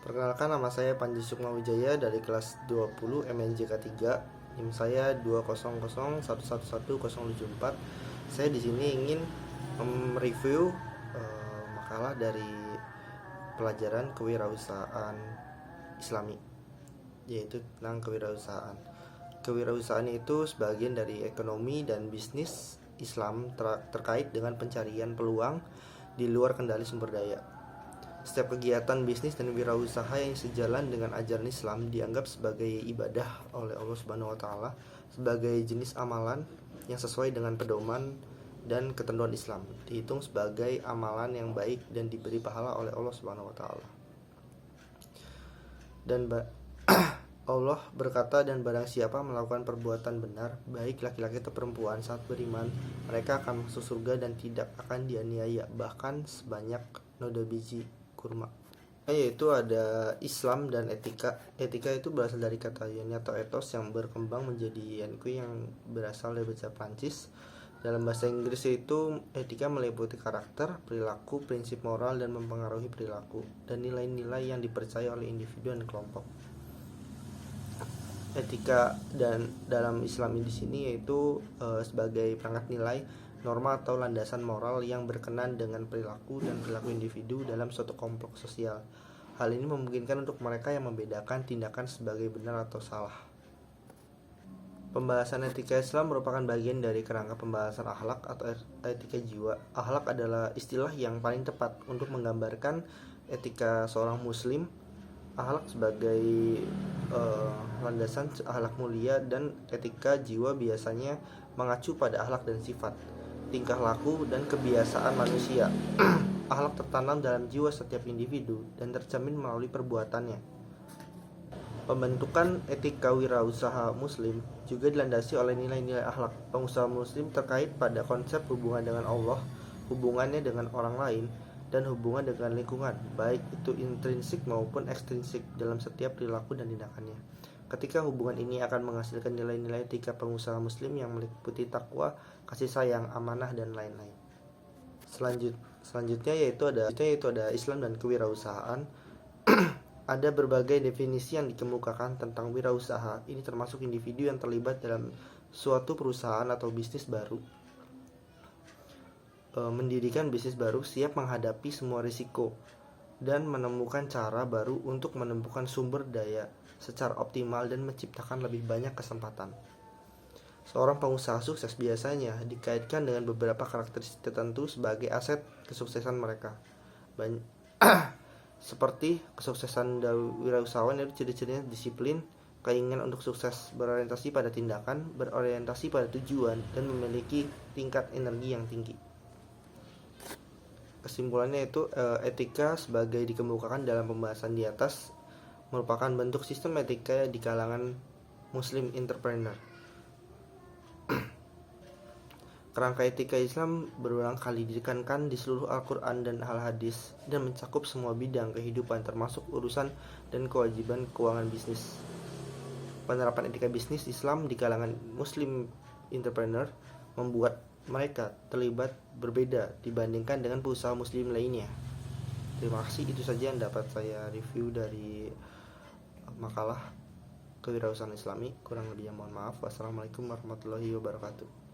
Perkenalkan, nama saya Panji Sukmawijaya dari kelas 20 MNJK 3. NIM saya 20011111074. Saya di sini ingin mereview makalah dari pelajaran kewirausahaan Islami, yaitu tentang kewirausahaan. Kewirausahaan itu sebagian dari ekonomi dan bisnis Islam terkait dengan pencarian peluang di luar kendali sumber daya. Setiap kegiatan bisnis dan wirausaha yang sejalan dengan ajaran Islam dianggap sebagai ibadah oleh Allah Subhanahu wa taala, sebagai jenis amalan yang sesuai dengan pedoman dan ketentuan Islam, dihitung sebagai amalan yang baik dan diberi pahala oleh Allah Subhanahu wa taala. Dan Allah berkata, dan barang siapa melakukan perbuatan benar, baik laki-laki atau perempuan, saat beriman, mereka akan masuk surga dan tidak akan dianiaya, bahkan sebanyak noda biji kurma. Yaitu ada Islam dan etika. Etika itu berasal dari kata yoni atau ethos yang berkembang menjadi yanku yang berasal dari bahasa Prancis. Dalam bahasa Inggris itu etika meliputi karakter, perilaku, prinsip moral dan mempengaruhi perilaku, dan nilai-nilai yang dipercaya oleh individu dan kelompok. Etika dan dalam Islam di sini yaitu sebagai perangkat nilai, norma atau landasan moral yang berkenan dengan perilaku dan perilaku individu dalam suatu kelompok sosial. Hal ini memungkinkan untuk mereka yang membedakan tindakan sebagai benar atau salah. Pembahasan etika Islam merupakan bagian dari kerangka pembahasan akhlak atau etika jiwa. Akhlak adalah istilah yang paling tepat untuk menggambarkan etika seorang muslim. Akhlak sebagai landasan akhlak mulia, dan etika jiwa biasanya mengacu pada akhlak dan sifat, tingkah laku, dan kebiasaan manusia. Akhlak tertanam dalam jiwa setiap individu dan tercermin melalui perbuatannya. Pembentukan etika wirausaha muslim juga dilandasi oleh nilai-nilai akhlak pengusaha muslim terkait pada konsep hubungan dengan Allah, hubungannya dengan orang lain, dan hubungan dengan lingkungan, baik itu intrinsik maupun ekstrinsik dalam setiap perilaku dan tindakannya. Ketika hubungan ini akan menghasilkan nilai-nilai etika pengusaha muslim yang meliputi takwa, kasih sayang, amanah, dan lain-lain. Selanjutnya yaitu ada Islam dan kewirausahaan. Ada berbagai definisi yang dikemukakan tentang wirausaha. Ini termasuk individu yang terlibat dalam suatu perusahaan atau bisnis baru, mendirikan bisnis baru, siap menghadapi semua risiko, dan menemukan cara baru untuk menemukan sumber daya secara optimal dan menciptakan lebih banyak kesempatan. Seorang pengusaha sukses biasanya dikaitkan dengan beberapa karakteristik tertentu sebagai aset kesuksesan mereka. Seperti kesuksesan wirausahawan itu ciri-cirinya disiplin, keinginan untuk sukses, berorientasi pada tindakan, berorientasi pada tujuan, dan memiliki tingkat energi yang tinggi. Kesimpulannya itu etika sebagai dikemukakan dalam pembahasan di atas merupakan bentuk sistem etika di kalangan muslim entrepreneur. Kerangka etika Islam berulang kali ditekankan di seluruh Al-Quran dan Al-Hadis, dan mencakup semua bidang kehidupan termasuk urusan dan kewajiban keuangan bisnis. Penerapan etika bisnis Islam di kalangan muslim entrepreneur membuat mereka terlibat berbeda dibandingkan dengan pengusaha muslim lainnya. Terima kasih, itu saja yang dapat saya review dari makalah kewirausahaan Islami. Kurang lebihnya mohon maaf. Wassalamualaikum warahmatullahi wabarakatuh.